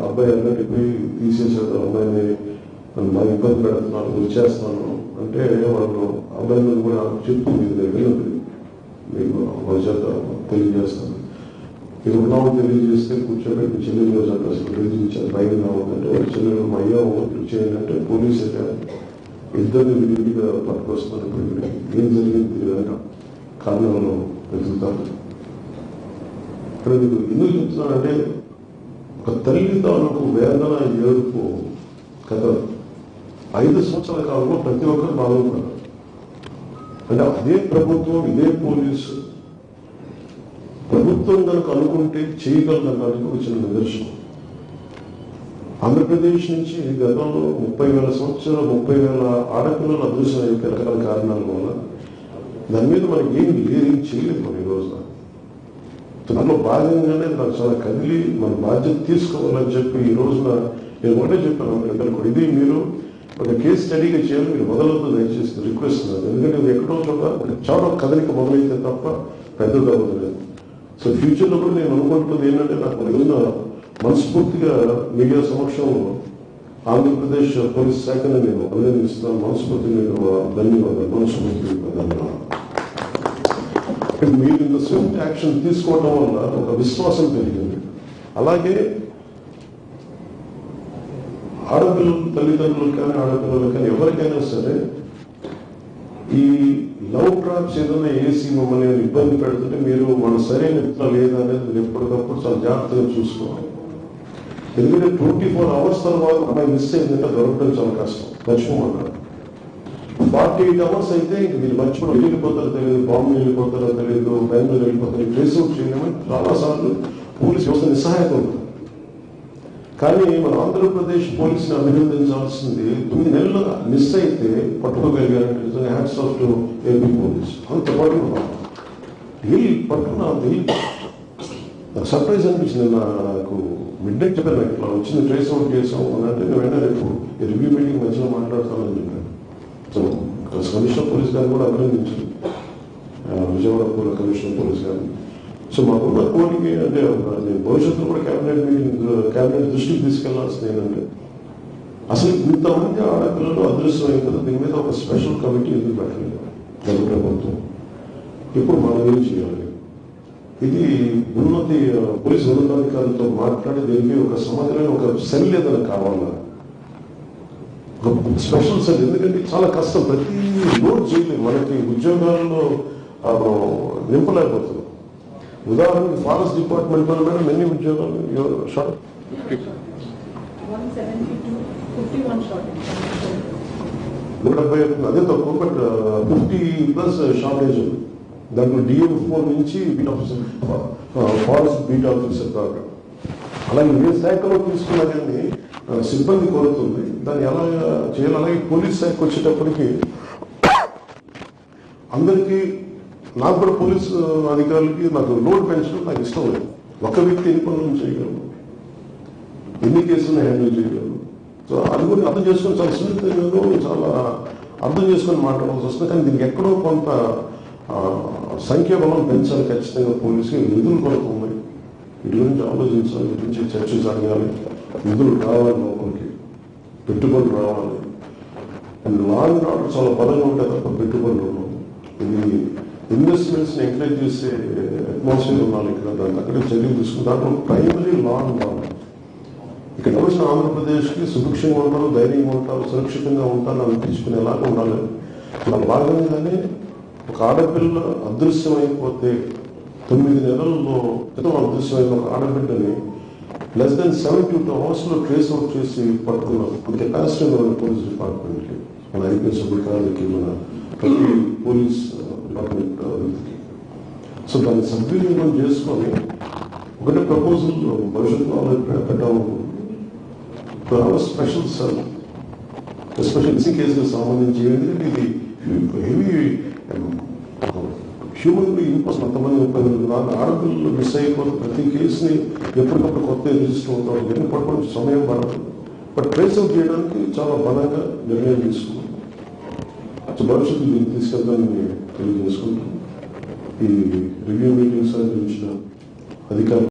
అబ్బాయి అన్నట్టు పోయి తీసేసేది అమ్మాయిని బాగా ఇబ్బంది పెడుతున్నాను వచ్చేస్తాను అంటే వాళ్ళు అబ్బాయిని కూడా చెప్పు మీరు వెళ్ళండి మీకు వాళ్ళ చేత తెలియజేస్తాను మీరు ఉన్నామో తెలియజేస్తే కూర్చోబెట్టి చెల్లెలు రోజు అంటే అసలు తెలియజేశారు బయట రావద్దంటే వాళ్ళ చెల్లెలు మా అయ్యా చేయాలంటే పోలీసు అయితే ఇద్దరిని విడిగా పట్టుకొస్తున్నారు ఏం జరిగింది తెలియదు కారణంలో వెతుకుతారు ఇక్కడ మీకు ఎందుకు చెప్తున్నానంటే ఒక తల్లి తాలూకు వేదన ఏడుపు కథ 5 సంవత్సరాల కాలంలో ప్రతి ఒక్కరు బాగుంటారు అంటే అదే ప్రభుత్వం ఇదే పోలీసు ప్రభుత్వం కనుక అనుకుంటే చేయగలడానికి వచ్చిన నిదర్శనం ఆంధ్రప్రదేశ్ నుంచి గతంలో 30,000 సంవత్సరాలు 30,000 ఆడపిల్లలు అదృశ్యం రకరకాల కారణాల వల్ల దాని మీద మనకి ఏం చేయలేదు మనం ఈ రోజున దానిలో భాగంగానే నాకు చాలా కదిలి మన బాధ్యత తీసుకోవాలని చెప్పి ఈ రోజున నేను ఒకటే చెప్పాను పిల్లలకు ఇది మీరు ఒక కేసు స్టడీగా చేయాలి మీరు మొదలవుతూ దయచేసి రిక్వెస్ట్ ఎందుకంటే ఇది ఎక్కడో చాలా కదలిక మొదలైతే తప్ప పెద్దది అవ్వలేదు సో ఫ్యూచర్లో కూడా నేను అనుకుంటున్నది ఏంటంటే నాకు ఏదైనా మనస్ఫూర్తిగా మీడియా సమక్షంలో ఆంధ్రప్రదేశ్ పోలీస్ శాఖను నేను అభినందిస్తున్నాను మనస్ఫూర్తిగా ధన్యవాదాలు మనస్ఫూర్తిగా మీరు ఇంత స్విఫ్ట్ యాక్షన్ తీసుకోవడం వల్ల ఒక విశ్వాసం పెరిగింది అలాగే ఆడపిల్లలు తల్లిదండ్రులు కానీ ఆడపిల్లలు కానీ ఎవరికైనా సరే ఈ లవ్ ట్రాప్స్ ఏదైనా వేసి మమ్మల్ని ఇబ్బంది పెడుతుంటే మీరు మన సరైన లేదా అనేది మీరు ఎప్పటికప్పుడు చాలా జాగ్రత్తగా చూసుకోవాలి ఎందుకంటే 24 hours తర్వాత అమ్మాయి మిస్ అయిందంటే దొరకడం చాలా కష్టం మర్చిపోమన్నారు 48 hours అయితే ఇంక మీరు మర్చిపోవడం వెళ్ళిపోతారో తెలియదు బాంబే వెళ్ళిపోతారో తెలియదు బెంగళూరు వెళ్ళిపోతారో ట్రేస్ అవుట్ చేయలేమని చాలాసార్లు పోలీసు వ్యవస్థ నిస్సహాయత ఉంటుంది కానీ మన ఆంధ్రప్రదేశ్ పోలీసుని అభినందించాల్సింది 9 నెలలు మిస్ అయితే పట్టుకోగలిగారంటే hats off to AP police అంత పట్టుకున్నా నాకు సర్ప్రైజ్ అనిపించింది నాకు మిడ్ నైట్ చెప్పాను నాకు ఇట్లా వచ్చింది ట్రేస్ అవుట్ చేసాం అంటే నేను వెంటనే రేపు రివ్యూ మీటింగ్ మధ్యలో మాట్లాడతానని చెప్పాను సో కమిషనర్ పోలీస్ గారిని కూడా అభినందించాను విజయవాడ కమిషనర్ పోలీస్ గారిని సో మాకున్న కోరిక అంటే నేను భవిష్యత్తులో కూడా క్యాబినెట్ దృష్టికి తీసుకెళ్లాల్సింది ఏంటంటే అసలు ఇంతమంది ఆడపిల్లలు అదృశ్యం అయిన కదా దీని మీద ఒక స్పెషల్ కమిటీ ఎందుకు పెట్టలేదు గత ప్రభుత్వం ఇప్పుడు మనం ఏం చేయాలి ఇది ఉన్నతి పోలీసు ఉన్నతాధికారులతో మాట్లాడి దీనికి ఒక సమగ్రమైన ఒక సెల్ ఏదైనా కావాలా ఒక స్పెషల్ సెల్ ఎందుకంటే చాలా కష్టం ప్రతి లోడ్ చేయలేదు మనకి ఉద్యోగాల్లో నింపలేకపోతుంది ఉదాహరణకి ఫారెస్ట్ డిపార్ట్మెంట్ లో మేడం ఎన్ని ఉద్యోగాలు అదే తక్కువ బట్ 50+ షార్టేజ్ దాంట్లో DM4 నుంచి beat officer forest beat officer దాకా అలాగే ఏ శాఖలో తీసుకున్నా కానీ సిబ్బంది కోరుతుంది దాన్ని ఎలా చేయాలి అలాగే పోలీస్ శాఖ వచ్చేటప్పటికి అందరికీ నాకు కూడా పోలీసు అధికారులకి నాకు లోడ్ పెంచడం నాకు ఇష్టం లేదు ఒక వ్యక్తి ఎన్ని పనులు చేయగలరు ఎన్ని కేసులను హ్యాండిల్ చేయగలరు సో అది కూడా అర్థం చేసుకొని చాలా సున్నితంగా చాలా అర్థం చేసుకొని మాట్లాడాల్సి వస్తుంది కానీ దీనికి ఎక్కడో కొంత సంఖ్యాబలం పెంచాలి ఖచ్చితంగా పోలీసుకి నిధులు కొరకు ఉన్నాయి వీటి గురించి ఆలోచించాలి వీటి గురించి చర్చ జరగాలి నిధులు రావాలి లోపలికి పెట్టుబడులు రావాలి అండ్ లా అండ్ ఆర్డర్ చాలా బలంగా ఉంటాయి తప్ప పెట్టుబడులు ఉండవు ఇది ఇన్వెస్ట్మెంట్స్ని ఎంకరేజ్ చేసే అట్మాస్ఫియర్ ఉండాలి ఇక్కడ దాన్ని అక్కడే చర్యలు తీసుకుని దాంట్లో ప్రైమరీ లా ఉండాలి ఇక్కడ వచ్చిన ఆంధ్రప్రదేశ్కి సుభిక్షంగా ఉంటారు ధైర్యంగా ఉంటారు సురక్షితంగా ఉంటారు అనిపించుకునేలాగా ఉండాలి దాని భాగంగానే ఒక ఆడపిల్ల అదృశ్యం అయిపోతే 9 నెలల్లో అదృశ్యమైన ఒక ఆడబిడ్డని less than 72 hours trace out చేసి పట్టుకున్నాం అది కెపాసిటీ ఉన్న పోలీస్ డిపార్ట్మెంట్కి మన ఐపీఎస్ అధికారులకి మన ప్రతి పోలీస్ డిపార్ట్మెంట్ వ్యక్తికి సో దాన్ని సద్వినియోగం చేసుకొని ఒకటే ప్రపోజల్ భవిష్యత్తులో పెట్టాలనుకుంటున్నాం స్పెషల్ సెల్ ఎస్పెషల్ ఇసి కేసులకు సంబంధించి ఎందుకంటే ఇది హెవీ హ్యూమన్లీ ఇంపాస్ అంతమంది 30 ఆడపిల్లలు మిస్ అయిపోతే ప్రతి కేసుని ఎప్పటికప్పుడు కొత్త రిజిస్టర్ అవుతాం ఎన్ని పట్టుకోవడం సమయం పడదు బట్ ట్రేస్ అవుట్ చేయడానికి చాలా బలంగా నిర్ణయం తీసుకున్నాం భవిష్యత్తు దీన్ని తీసుకెళ్తానని తెలియజేసుకుంటాం ఈ రివ్యూ మీటింగ్స్ గురించిన అధికారులు